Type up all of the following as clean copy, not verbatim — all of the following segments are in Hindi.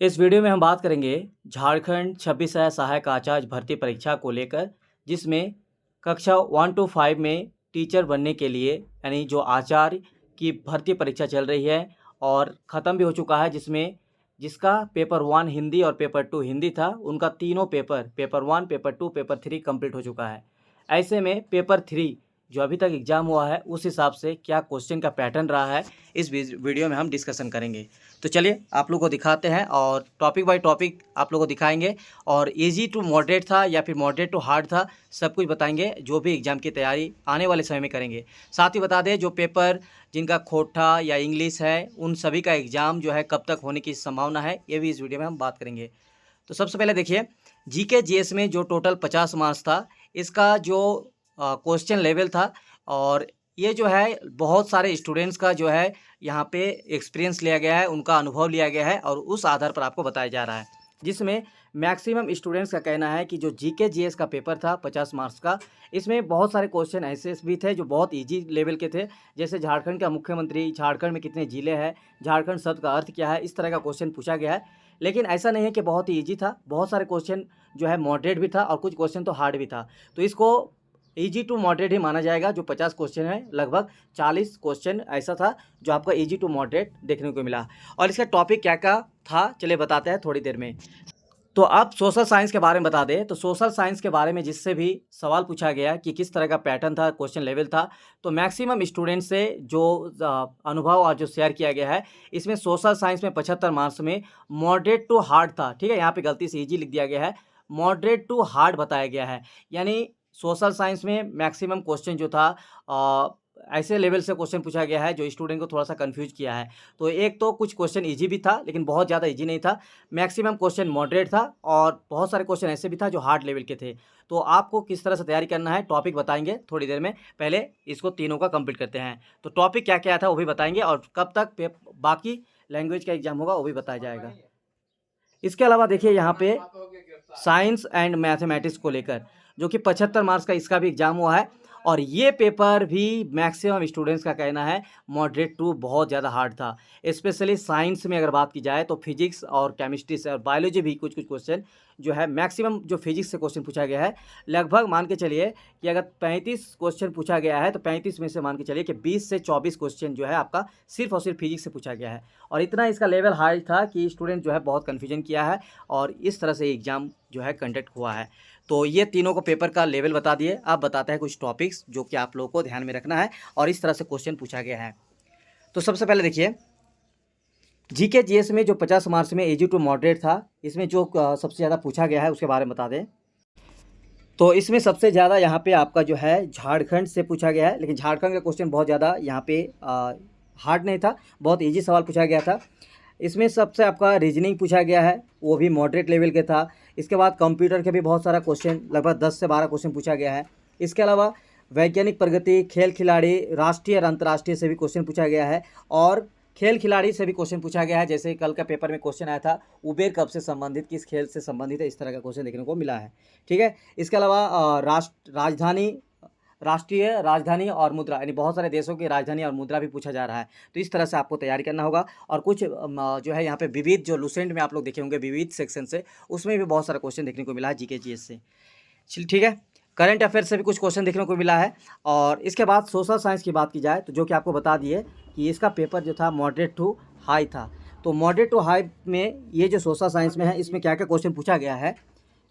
इस वीडियो में हम बात करेंगे झारखंड 26 सहायक आचार्य भर्ती परीक्षा को लेकर, जिसमें कक्षा 1 to 5 में टीचर बनने के लिए यानी जो आचार्य की भर्ती परीक्षा चल रही है और ख़त्म भी हो चुका है, जिसका पेपर 1 हिंदी और पेपर 2 हिंदी था, उनका तीनों पेपर 1, पेपर 2, पेपर 3 कंप्लीट हो चुका है। ऐसे में पेपर 3 जो अभी तक एग्ज़ाम हुआ है, उस हिसाब से क्या क्वेश्चन का पैटर्न रहा है, इस वीडियो में हम डिस्कशन करेंगे। तो चलिए आप लोग को दिखाते हैं और टॉपिक बाय टॉपिक आप लोग को दिखाएंगे और इजी टू मॉडरेट था या फिर मॉडरेट टू हार्ड था, सब कुछ बताएंगे, जो भी एग्ज़ाम की तैयारी आने वाले समय में करेंगे। साथ ही बता दें जो पेपर जिनका खोटा या इंग्लिश है, उन सभी का एग्ज़ाम जो है कब तक होने की संभावना है, ये भी इस वीडियो में हम बात करेंगे। तो सबसे पहले देखिए, जीके जीएस में जो टोटल 50 मार्क्स था, इसका जो क्वेश्चन लेवल था, और ये जो है बहुत सारे स्टूडेंट्स का जो है यहाँ पे एक्सपीरियंस लिया गया है, उनका अनुभव लिया गया है और उस आधार पर आपको बताया जा रहा है, जिसमें मैक्सिमम स्टूडेंट्स का कहना है कि जो जीके जीएस का पेपर था 50 मार्क्स का, इसमें बहुत सारे क्वेश्चन ऐसे भी थे जो बहुत इजी लेवल के थे। जैसे झारखंड का मुख्यमंत्री, झारखंड में कितने ज़िले हैं, झारखंड शब्द का अर्थ क्या है, इस तरह का क्वेश्चन पूछा गया है। लेकिन ऐसा नहीं है कि बहुत ही ईजी था, बहुत सारे क्वेश्चन जो है मॉडरेट भी था और कुछ क्वेश्चन तो हार्ड भी था। तो इसको ईजी टू मॉडरेट ही माना जाएगा। जो 50 क्वेश्चन है, लगभग 40 क्वेश्चन ऐसा था जो आपका ईजी टू मॉडरेट देखने को मिला। और इसका टॉपिक क्या क्या था, चलिए बताते हैं थोड़ी देर में। तो आप सोशल साइंस के बारे में बता दें, तो सोशल साइंस के बारे में जिससे भी सवाल पूछा गया कि किस तरह का पैटर्न था, क्वेश्चन लेवल था, तो मैक्सिमम स्टूडेंट से जो अनुभव और जो शेयर किया गया है, इसमें सोशल साइंस में 75 मार्क्स में मॉडरेट टू हार्ड था। ठीक है, यहाँ पे गलती से ईजी लिख दिया गया है, मॉडरेट टू हार्ड बताया गया है। यानी सोशल साइंस में मैक्सिमम क्वेश्चन जो था ऐसे लेवल से क्वेश्चन पूछा गया है जो स्टूडेंट को थोड़ा सा कंफ्यूज किया है। तो एक तो कुछ क्वेश्चन इजी भी था, लेकिन बहुत ज़्यादा इजी नहीं था। मैक्सिमम क्वेश्चन मॉडरेट था और बहुत सारे क्वेश्चन ऐसे भी था जो हार्ड लेवल के थे। तो आपको किस तरह से तैयारी करना है, टॉपिक बताएंगे थोड़ी देर में। पहले इसको तीनों का कंप्लीट करते हैं। तो टॉपिक क्या क्या था वो भी बताएंगे और कब तक बाकी लैंग्वेज का एग्जाम होगा वो भी बताया जाएगा। इसके अलावा देखिए यहाँ पे साइंस एंड मैथमेटिक्स को लेकर, जो कि 75 मार्क्स का इसका भी एग्जाम हुआ है और ये पेपर भी मैक्सिमम स्टूडेंट्स का कहना है मॉडरेट टू बहुत ज़्यादा हार्ड था। स्पेशली साइंस में अगर बात की जाए तो फिजिक्स और केमिस्ट्री से और बायोलॉजी भी कुछ कुछ क्वेश्चन जो है, मैक्सिमम जो फिजिक्स से क्वेश्चन पूछा गया है, लगभग मान के चलिए कि अगर 35 क्वेश्चन पूछा गया है तो 35 में से मान के चलिए कि 20 से 24 क्वेश्चन जो है आपका सिर्फ और सिर्फ फिजिक्स से पूछा गया है। और इतना इसका लेवल हाई था कि स्टूडेंट जो है बहुत कन्फ्यूजन किया है और इस तरह से एग्ज़ाम जो है कंडक्ट हुआ है। तो ये तीनों को पेपर का लेवल बता दिए। अब बताते हैं कुछ टॉपिक्स जो कि आप लोगों को ध्यान में रखना है और इस तरह से क्वेश्चन पूछा गया है। तो सबसे पहले देखिए, जीके जीएस में जो 50 मार्क्स में इजी टू मॉडरेट था, इसमें जो सबसे ज़्यादा पूछा गया है उसके बारे में बता दें। तो इसमें सबसे ज़्यादा यहाँ पे आपका जो है झारखंड से पूछा गया है, लेकिन झारखंड का क्वेश्चन बहुत ज़्यादा यहाँ पे हार्ड नहीं था, बहुत ईजी सवाल पूछा गया था। इसमें सबसे आपका रीजनिंग पूछा गया है, वो भी मॉडरेट लेवल के था। इसके बाद कंप्यूटर के भी बहुत सारा क्वेश्चन, लगभग 10 से 12 क्वेश्चन पूछा गया है। इसके अलावा वैज्ञानिक प्रगति, खेल खिलाड़ी, राष्ट्रीय और अंतर्राष्ट्रीय से भी क्वेश्चन पूछा गया है और खेल खिलाड़ी से भी क्वेश्चन पूछा गया है। जैसे कल का पेपर में क्वेश्चन आया था, उबेर कब से संबंधित, किस खेल से संबंधित है, इस तरह का क्वेश्चन देखने को मिला है। ठीक है, इसके अलावा राष्ट्रीय राजधानी और मुद्रा, यानी बहुत सारे देशों की राजधानी और मुद्रा भी पूछा जा रहा है। तो इस तरह से आपको तैयारी करना होगा। और कुछ जो है यहाँ पे विविध, जो लुसेंट में आप लोग देखे होंगे विविध सेक्शन से, उसमें भी बहुत सारा क्वेश्चन देखने को मिला है जीके जीएस से। चलिए ठीक है, करंट अफेयर से भी कुछ क्वेश्चन देखने को मिला है। और इसके बाद सोशल साइंस की बात की जाए तो जो कि आपको बता दिए कि इसका पेपर जो था मॉडरेट टू हाई था। तो मॉडरेट टू हाई में ये जो सोशल साइंस में है, इसमें क्या क्या क्वेश्चन पूछा गया है,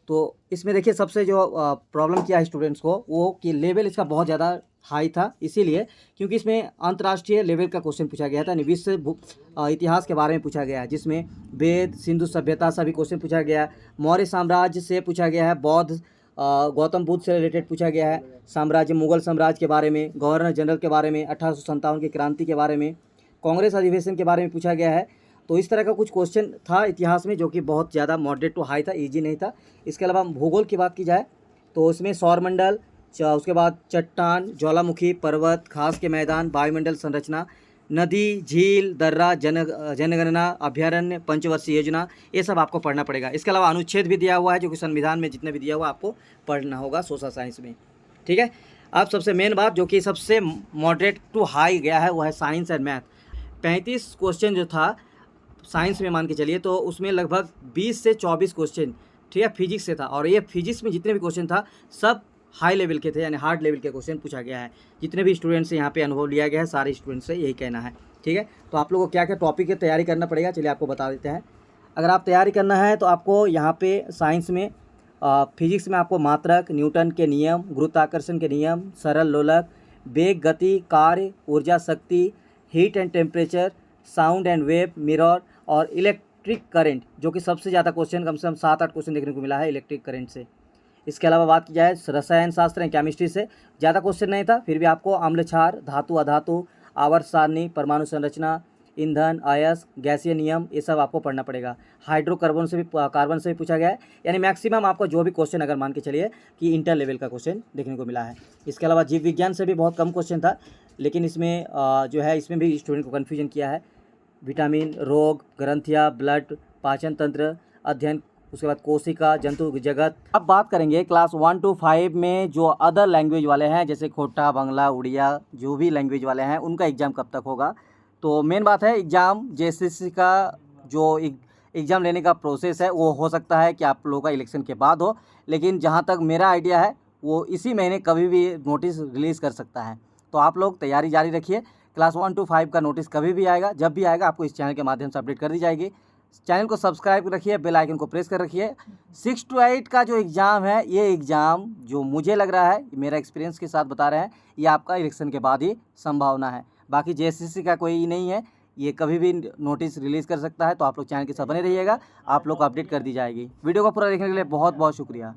तो इसमें देखिए सबसे जो प्रॉब्लम किया है स्टूडेंट्स को, वो कि लेवल इसका बहुत ज़्यादा हाई था, इसीलिए क्योंकि इसमें अंतर्राष्ट्रीय लेवल का क्वेश्चन पूछा गया था, यानी विश्व इतिहास के बारे में पूछा गया है, जिसमें वेद, सिंधु सभ्यता सभी क्वेश्चन पूछा गया है। मौर्य साम्राज्य से पूछा गया है, बौद्ध गौतम बुद्ध से रिलेटेड पूछा गया है, साम्राज्य, मुगल साम्राज्य के बारे में, गवर्नर जनरल के बारे में, 1857 की क्रांति के बारे में, कांग्रेस अधिवेशन के बारे में पूछा गया है। तो इस तरह का कुछ क्वेश्चन था इतिहास में, जो कि बहुत ज़्यादा मॉडरेट टू हाई था, इजी नहीं था। इसके अलावा भूगोल की बात की जाए तो उसमें सौरमंडल, उसके बाद चट्टान, ज्वालामुखी, पर्वत, घास के मैदान, वायुमंडल संरचना, नदी, झील, दर्रा, जनगणना, अभ्यारण्य, पंचवर्षीय योजना, ये सब आपको पढ़ना पड़ेगा। इसके अलावा अनुच्छेद भी दिया हुआ है, जो कि संविधान में जितने भी दिया हुआ आपको पढ़ना होगा सोशल साइंस में। ठीक है, अब सबसे मेन बात जो कि सबसे मॉडरेट टू हाई गया है वो है साइंस एंड मैथ। 35 क्वेश्चन जो था साइंस में मान के चलिए तो उसमें लगभग 20 से 24 क्वेश्चन, ठीक है, फिजिक्स से था। और ये फिजिक्स में जितने भी क्वेश्चन था सब हाई लेवल के थे, यानी हार्ड लेवल के क्वेश्चन पूछा गया है। जितने भी स्टूडेंट्स से यहाँ पे अनुभव लिया गया है सारे स्टूडेंट्स से यही कहना है, ठीक है। तो आप लोगों को क्या क्या टॉपिक की तैयारी करना पड़ेगा, चलिए आपको बता देते हैं। अगर आप तैयारी करना है तो आपको यहाँ पे साइंस में फिजिक्स में आपको मात्रक, न्यूटन के नियम, गुरुत्वाकर्षण के नियम, सरल लोलक, वेग, गति, कार्य, ऊर्जा, शक्ति, heat and temperature, sound and wave, mirror और इलेक्ट्रिक करंट, जो कि सबसे ज़्यादा क्वेश्चन कम से कम 7-8 क्वेश्चन देखने को मिला है इलेक्ट्रिक करंट से। इसके अलावा बात की जाए रसायन शास्त्र एंड केमिस्ट्री से ज़्यादा क्वेश्चन नहीं था, फिर भी आपको अम्ल क्षार, धातु अधातु, आवर्त सारणी, परमाणु संरचना, ईंधन, अयस्क, गैसीय नियम, ये सब आपको पढ़ना पड़ेगा। हाइड्रोकार्बन से भी पूछा गया है, यानी मैक्सिमम आपको जो भी क्वेश्चन अगर मान के चलिए कि इंटर लेवल का क्वेश्चन देखने को मिला है। इसके अलावा जीव विज्ञान से भी बहुत कम क्वेश्चन था, लेकिन इसमें जो है इसमें भी स्टूडेंट को कन्फ्यूजन किया है। विटामिन, रोग, ग्रंथियाँ, ब्लड, पाचन तंत्र अध्ययन, उसके बाद कोशिका, जंतु जगत। अब बात करेंगे क्लास 1 to 5 में जो अदर लैंग्वेज वाले हैं, जैसे खोटा, बांग्ला, उड़िया, जो भी लैंग्वेज वाले हैं उनका एग्ज़ाम कब तक होगा। तो मेन बात है एग्ज़ाम जेएसएससी का जो एग्ज़ाम लेने का प्रोसेस है वो हो सकता है कि आप लोगों का इलेक्शन के बाद हो, लेकिन जहाँ तक मेरा आइडिया है वो इसी महीने कभी भी नोटिस रिलीज़ कर सकता है। तो आप लोग तैयारी जारी रखिए। क्लास 1 to 5 का नोटिस कभी भी आएगा, जब भी आएगा आपको इस चैनल के माध्यम से अपडेट कर दी जाएगी। चैनल को सब्सक्राइब रखिए, बेल आइकन को प्रेस कर रखिए। 6 to 8 का जो एग्ज़ाम है, ये एग्ज़ाम जो मुझे लग रहा है, मेरा एक्सपीरियंस के साथ बता रहे हैं, ये आपका इलेक्शन के बाद ही संभावना है। बाकी जेएसएससी का कोई नहीं है, ये कभी भी नोटिस रिलीज़ कर सकता है। तो आप लोग चैनल के साथ बने रहिएगा, आप लोग को अपडेट कर दी जाएगी। वीडियो को पूरा देखने के लिए बहुत बहुत शुक्रिया।